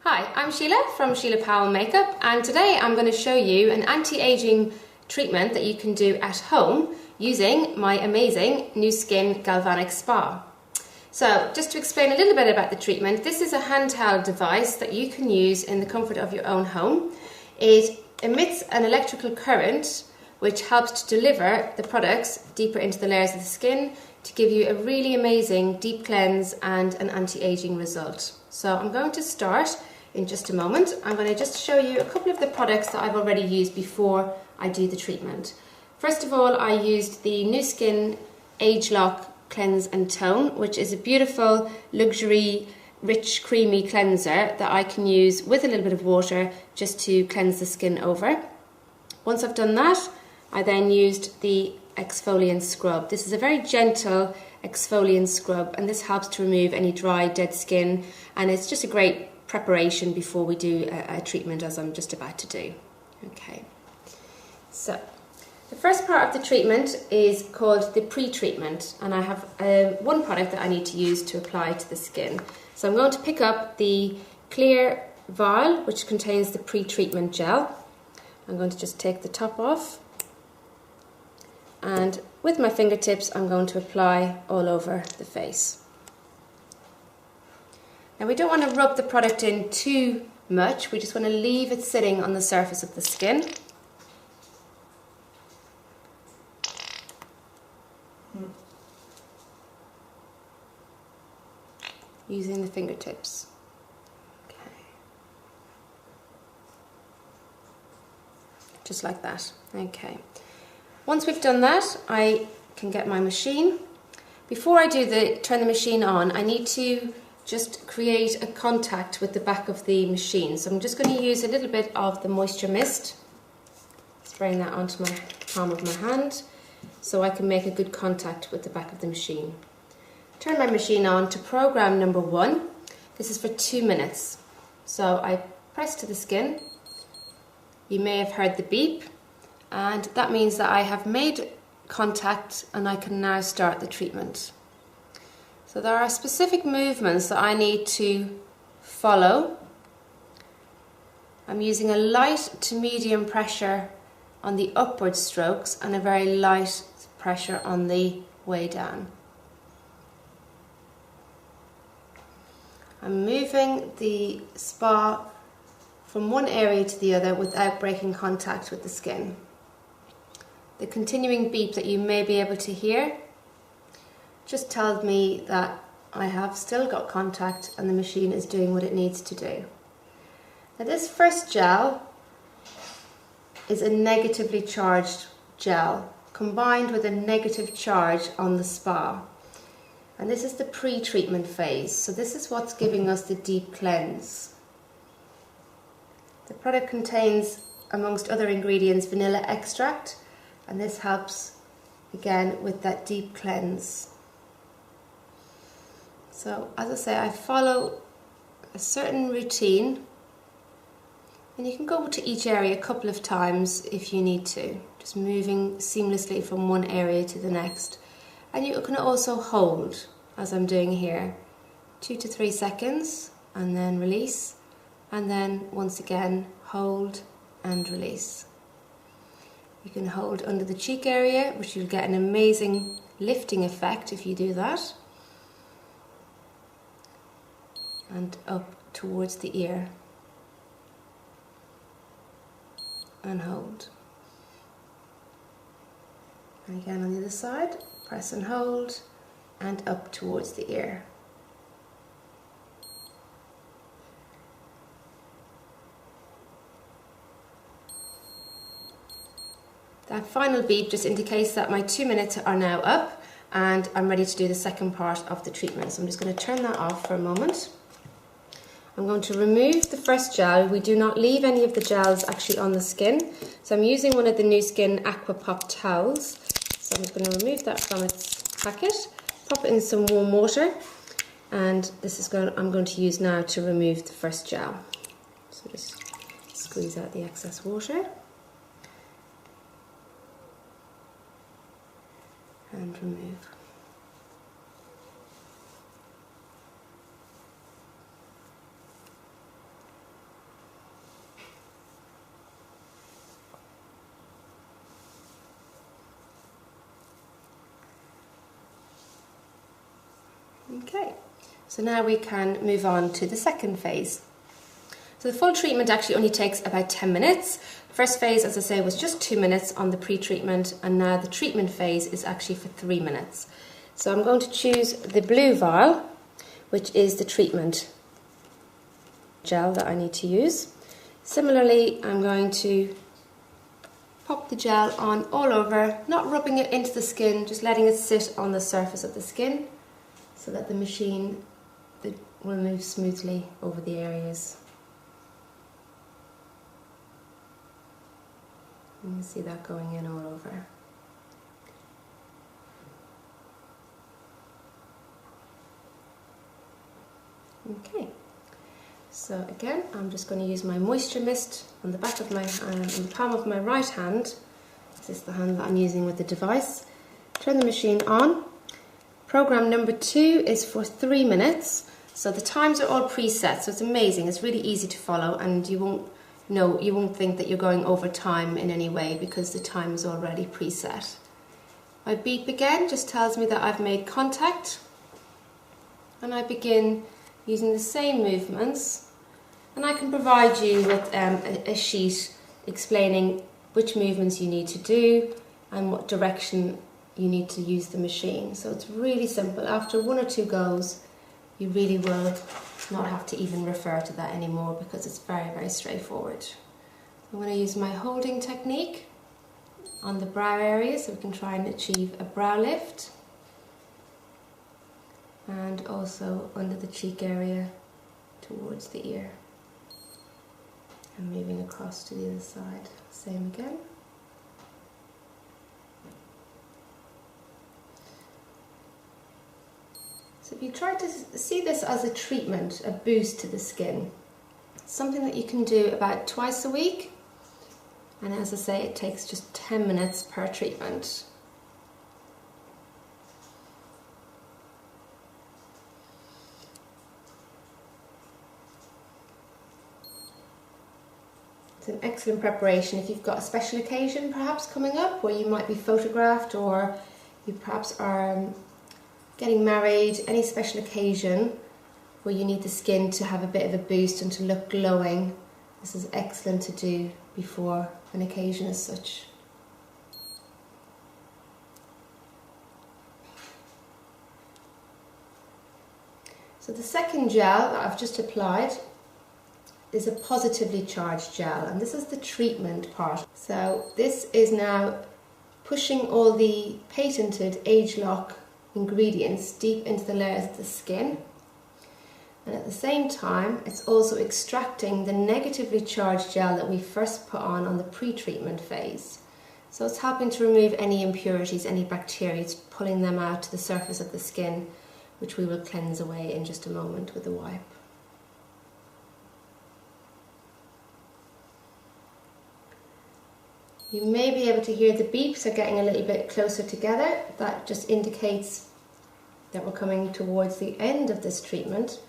Hi, I'm Sheila from Sheila Powell Makeup, and today I'm going to show you an anti-aging treatment that you can do at home using my amazing Nu Skin Galvanic SPA. So just to explain a little bit about the treatment, this is a handheld device that you can use in the comfort of your own home. It emits an electrical current which helps to deliver the products deeper into the layers of the skin to give you a really amazing deep cleanse and an anti-aging result. So I'm going to start in just a moment. I'm going to just show you a couple of the products that I've already used before I do the treatment. First of all, I used the Nu Skin Age Lock Cleanse and Tone, which is a beautiful luxury rich creamy cleanser that I can use with a little bit of water just to cleanse the skin over. Once I've done that, I then used the exfoliant scrub. This is a very gentle exfoliant scrub, and this helps to remove any dry dead skin, and it's just a great preparation before we do a treatment, as I'm just about to do. Okay, so the first part of the treatment is called the pre-treatment, and I have one product that I need to use to apply to the skin. So I'm going to pick up the clear vial which contains the pre-treatment gel. I'm going to just take the top off, and with my fingertips I'm going to apply all over the face. Now we don't want to rub the product in too much, we just want to leave it sitting on the surface of the skin. Using the fingertips. Okay. Just like that. Okay. Once we've done that, I can get my machine. Before I turn the machine on, I need to just create a contact with the back of the machine. So I'm just going to use a little bit of the moisture mist, spraying that onto my palm of my hand so I can make a good contact with the back of the machine. Turn my machine on to program number 1. This is for 2 minutes. So I press to the skin. You may have heard the beep, and that means that I have made contact and I can now start the treatment. So there are specific movements that I need to follow. I'm using a light to medium pressure on the upward strokes and a very light pressure on the way down. I'm moving the spa from one area to the other without breaking contact with the skin. The continuing beep that you may be able to hear just tells me that I have still got contact and the machine is doing what it needs to do. Now this first gel is a negatively charged gel combined with a negative charge on the spa. And this is the pre-treatment phase, so this is what's giving us the deep cleanse. The product contains, amongst other ingredients, vanilla extract, and this helps again with that deep cleanse. So as I say, I follow a certain routine, and you can go to each area a couple of times if you need to, just moving seamlessly from one area to the next. And you can also hold, as I'm doing here, 2 to 3 seconds and then release, and then once again hold and release. You can hold under the cheek area, which you'll get an amazing lifting effect if you do that, and up towards the ear and hold. And again on the other side, press and hold, and up towards the ear. That final beep just indicates that my 2 minutes are now up and I'm ready to do the second part of the treatment. So I'm just going to turn that off for a moment. I'm going to remove the first gel. We do not leave any of the gels actually on the skin. So I'm using one of the Nu Skin Aqua Pop towels. So I'm just going to remove that from its packet, pop it in some warm water, and this is I'm going to use now to remove the first gel. So just squeeze out the excess water and remove. Okay, so now we can move on to the second phase. So the full treatment actually only takes about 10 minutes. First phase, as I say, was just 2 minutes on the pre-treatment, and now the treatment phase is actually for 3 minutes. So I'm going to choose the blue vial, which is the treatment gel that I need to use. Similarly, I'm going to pop the gel on all over, not rubbing it into the skin, just letting it sit on the surface of the skin so that the machine will move smoothly over the areas. You can see that going in all over. Okay, so again, I'm just going to use my moisture mist on the back of my hand, on the palm of my right hand. This is the hand that I'm using with the device. Turn the machine on. Program number 2 is for 3 minutes. So the times are all preset, so it's amazing. It's really easy to follow, and you won't think that you're going over time in any way because the time is already preset. My beep again just tells me that I've made contact, and I begin using the same movements, and I can provide you with a sheet explaining which movements you need to do and what direction you need to use the machine. So it's really simple. After 1 or 2 goes, you really will not have to even refer to that anymore because it's very, very straightforward. I'm going to use my holding technique on the brow area so we can try and achieve a brow lift, and also under the cheek area towards the ear, and moving across to the other side. Same again. So if you try to see this as a treatment, a boost to the skin, it's something that you can do about twice a week, and as I say, it takes just 10 minutes per treatment. It's an excellent preparation if you've got a special occasion perhaps coming up where you might be photographed, or you perhaps are getting married, any special occasion where you need the skin to have a bit of a boost and to look glowing. This is excellent to do before an occasion as such. So the second gel that I've just applied is a positively charged gel, and this is the treatment part. So this is now pushing all the patented age lock ingredients deep into the layers of the skin, and at the same time it's also extracting the negatively charged gel that we first put on the pre-treatment phase. So it's helping to remove any impurities, any bacteria, it's pulling them out to the surface of the skin, which we will cleanse away in just a moment with a wipe. You may be able to hear the beeps are getting a little bit closer together. That just indicates that we're coming towards the end of this treatment,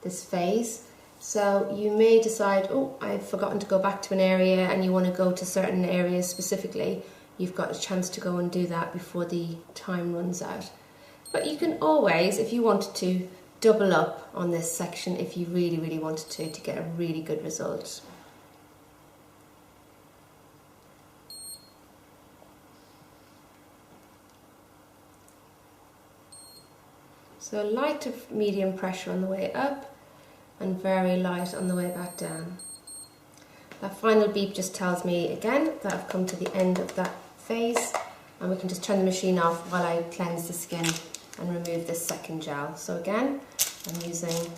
this phase. So you may decide, oh, I've forgotten to go back to an area, and you want to go to certain areas specifically. You've got a chance to go and do that before the time runs out. But you can always, if you wanted to, double up on this section if you really, really wanted to get a really good result. So light to medium pressure on the way up and very light on the way back down. That final beep just tells me again that I've come to the end of that phase, and we can just turn the machine off while I cleanse the skin and remove this second gel. So again, I'm using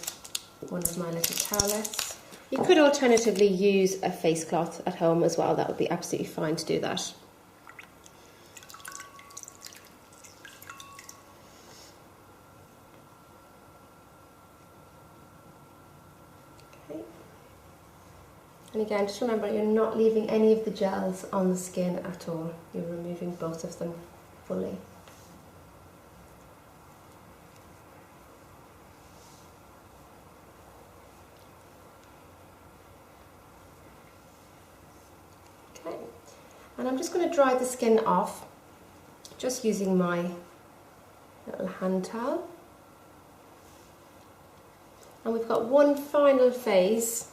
one of my little towelettes. You could alternatively use a face cloth at home as well. That would be absolutely fine to do that. And again, just remember, you're not leaving any of the gels on the skin at all. You're removing both of them fully. Okay, and I'm just going to dry the skin off, just using my little hand towel. And we've got one final phase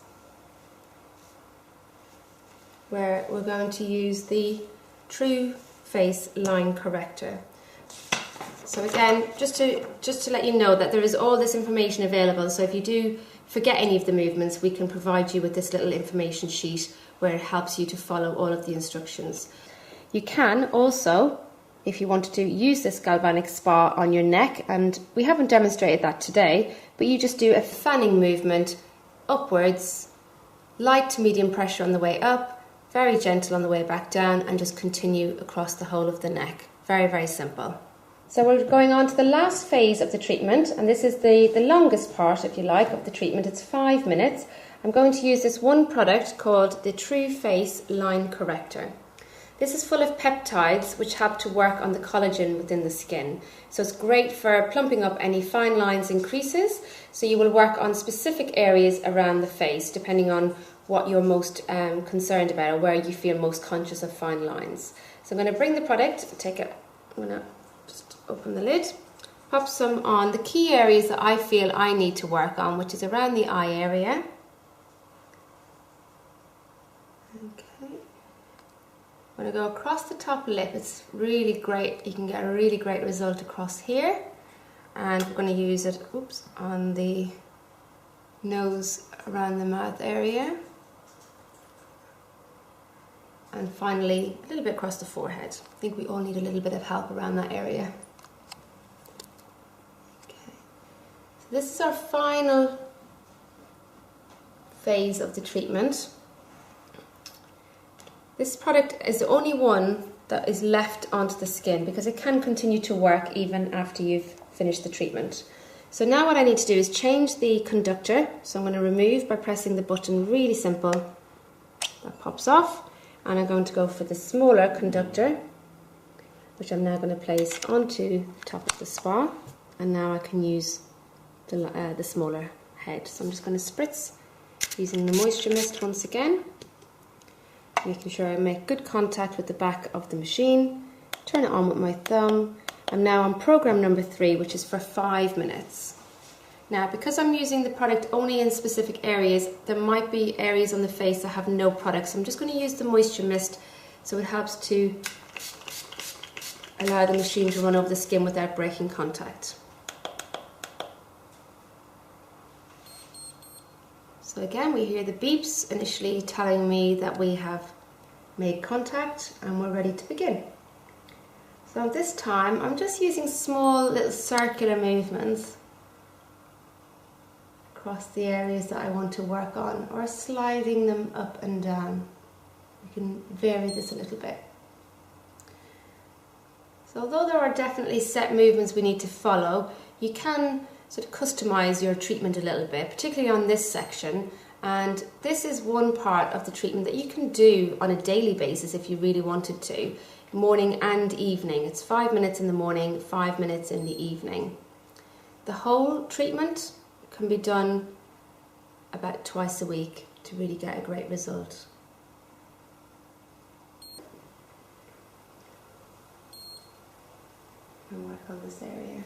where we're going to use the True Face Line Corrector. So again, just to let you know that there is all this information available, so if you do forget any of the movements, we can provide you with this little information sheet where it helps you to follow all of the instructions. You can also, if you wanted to, use this galvanic spa on your neck, and we haven't demonstrated that today, but you just do a fanning movement upwards, light to medium pressure on the way up, very gentle on the way back down, and just continue across the whole of the neck. Very, very simple. So we're going on to the last phase of the treatment, and this is the longest part, if you like, of the treatment. It's 5 minutes. I'm going to use this one product called the True Face Line Corrector. This is full of peptides which help to work on the collagen within the skin. So it's great for plumping up any fine lines and creases. So you will work on specific areas around the face depending on what you're most concerned about or where you feel most conscious of fine lines. So I'm going to bring the product, I'm going to just open the lid, pop some on the key areas that I feel I need to work on, which is around the eye area. Okay. I'm going to go across the top lip. It's really great. You can get a really great result across here. And we're going to use it, on the nose around the mouth area. And finally, a little bit across the forehead. I think we all need a little bit of help around that area. Okay. So this is our final phase of the treatment. This product is the only one that is left onto the skin because it can continue to work even after you've finished the treatment. So now what I need to do is change the conductor. So I'm going to remove by pressing the button, really simple. That pops off. And I'm going to go for the smaller conductor, which I'm now going to place onto the top of the spa. And now I can use the smaller head. So I'm just going to spritz using the moisture mist once again, making sure I make good contact with the back of the machine, turn it on with my thumb, and now on program number 3, which is for 5 minutes. Now, because I'm using the product only in specific areas, there might be areas on the face that have no product, so I'm just going to use the moisture mist so it helps to allow the machine to run over the skin without breaking contact. So again, we hear the beeps initially telling me that we have made contact and we're ready to begin. So this time I'm just using small little circular movements across the areas that I want to work on, or sliding them up and down. You can vary this a little bit. So although there are definitely set movements we need to follow, you can sort of customize your treatment a little bit, particularly on this section. And this is one part of the treatment that you can do on a daily basis if you really wanted to, morning and evening. It's 5 minutes in the morning, 5 minutes in the evening. The whole treatment can be done about twice a week to really get a great result. And work on this area.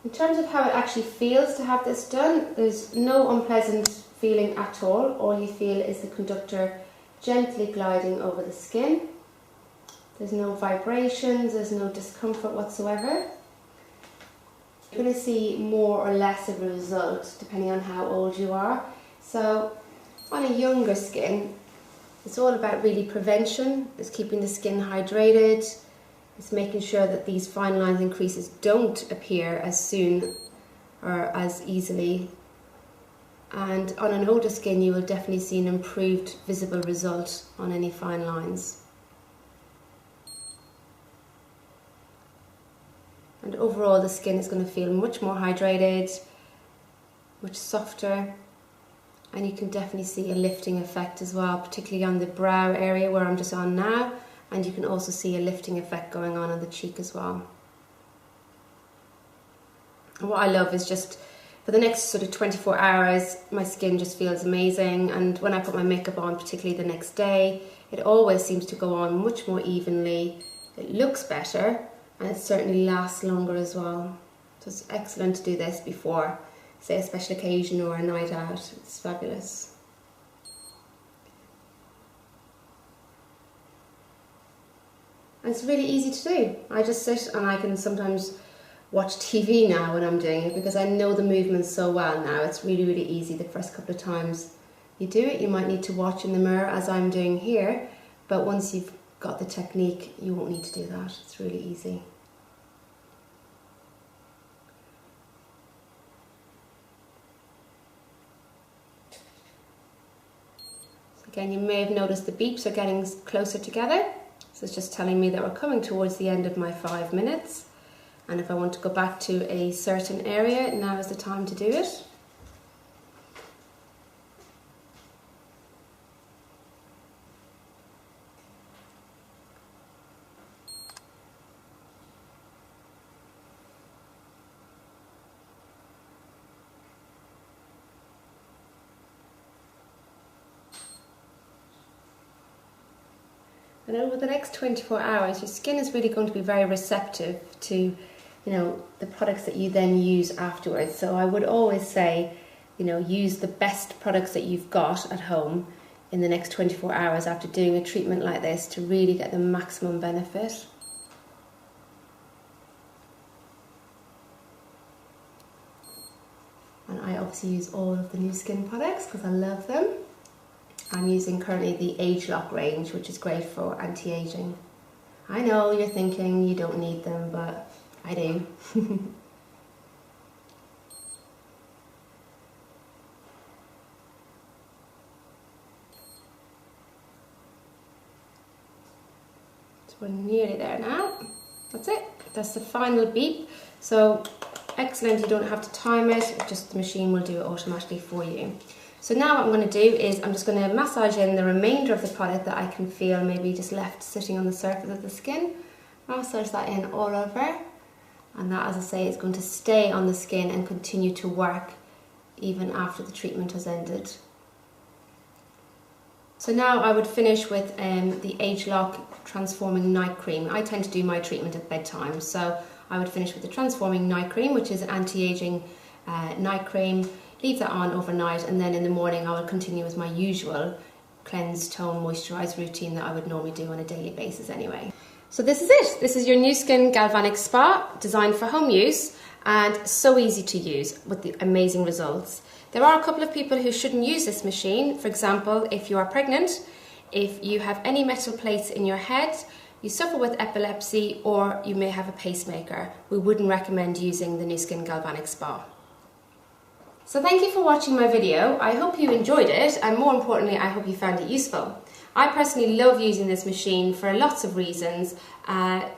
In terms of how it actually feels to have this done, there's no unpleasant feeling at all. All you feel is the conductor gently gliding over the skin. There's no vibrations, there's no discomfort whatsoever. You're going to see more or less of a result depending on how old you are. So on a younger skin, it's all about really prevention. It's keeping the skin hydrated. It's making sure that these fine lines and creases don't appear as soon or as easily. And on an older skin, you will definitely see an improved visible result on any fine lines. And overall, the skin is going to feel much more hydrated, much softer, and you can definitely see a lifting effect as well, particularly on the brow area where I'm just on now, and you can also see a lifting effect going on the cheek as well. And what I love is just for the next sort of 24 hours, my skin just feels amazing, and when I put my makeup on, particularly the next day, it always seems to go on much more evenly. It looks better, and it certainly lasts longer as well. So it's excellent to do this before, say, a special occasion or a night out. It's fabulous. And it's really easy to do. I just sit and I can sometimes watch TV now when I'm doing it because I know the movements so well now. It's really, really easy. The first couple of times you do it, you might need to watch in the mirror as I'm doing here, but once you've got the technique, you won't need to do that. It's really easy. So again, you may have noticed the beeps are getting closer together. So it's just telling me that we're coming towards the end of my 5 minutes. And if I want to go back to a certain area, now is the time to do it. And over the next 24 hours, your skin is really going to be very receptive to, the products that you then use afterwards. So I would always say, use the best products that you've got at home in the next 24 hours after doing a treatment like this to really get the maximum benefit. And I obviously use all of the new skin products because I love them. I'm using currently the Age Lock range, which is great for anti-aging. I know you're thinking you don't need them, but I do. So we're nearly there now. That's it. That's the final beep. So excellent, you don't have to time it, just the machine will do it automatically for you. So now what I'm going to do is I'm just going to massage in the remainder of the product that I can feel maybe just left sitting on the surface of the skin. Massage that in all over, and that, as I say, is going to stay on the skin and continue to work even after the treatment has ended. So now I would finish with the Age Lock Transforming Night Cream. I tend to do my treatment at bedtime, so I would finish with the Transforming Night Cream, which is an anti-aging night cream. Leave that on overnight, and then in the morning I will continue with my usual cleanse, tone, moisturise routine that I would normally do on a daily basis anyway. So this is it. This is your Nu Skin Galvanic Spa, designed for home use and so easy to use with the amazing results. There are a couple of people who shouldn't use this machine. For example, if you are pregnant, if you have any metal plates in your head, you suffer with epilepsy, or you may have a pacemaker. We wouldn't recommend using the Nu Skin Galvanic Spa. So thank you for watching my video. I hope you enjoyed it, and more importantly, I hope you found it useful. I personally love using this machine for lots of reasons.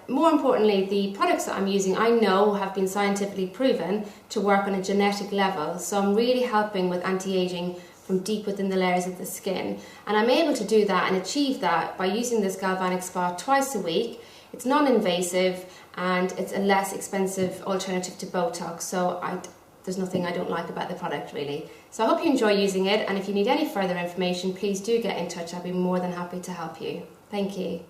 More importantly, the products that I'm using I know have been scientifically proven to work on a genetic level, so I'm really helping with anti-aging from deep within the layers of the skin. And I'm able to do that and achieve that by using this Galvanic Spa twice a week. It's non-invasive and it's a less expensive alternative to Botox, so there's nothing I don't like about the product really. So I hope you enjoy using it, and if you need any further information, please do get in touch. I'll be more than happy to help you. Thank you.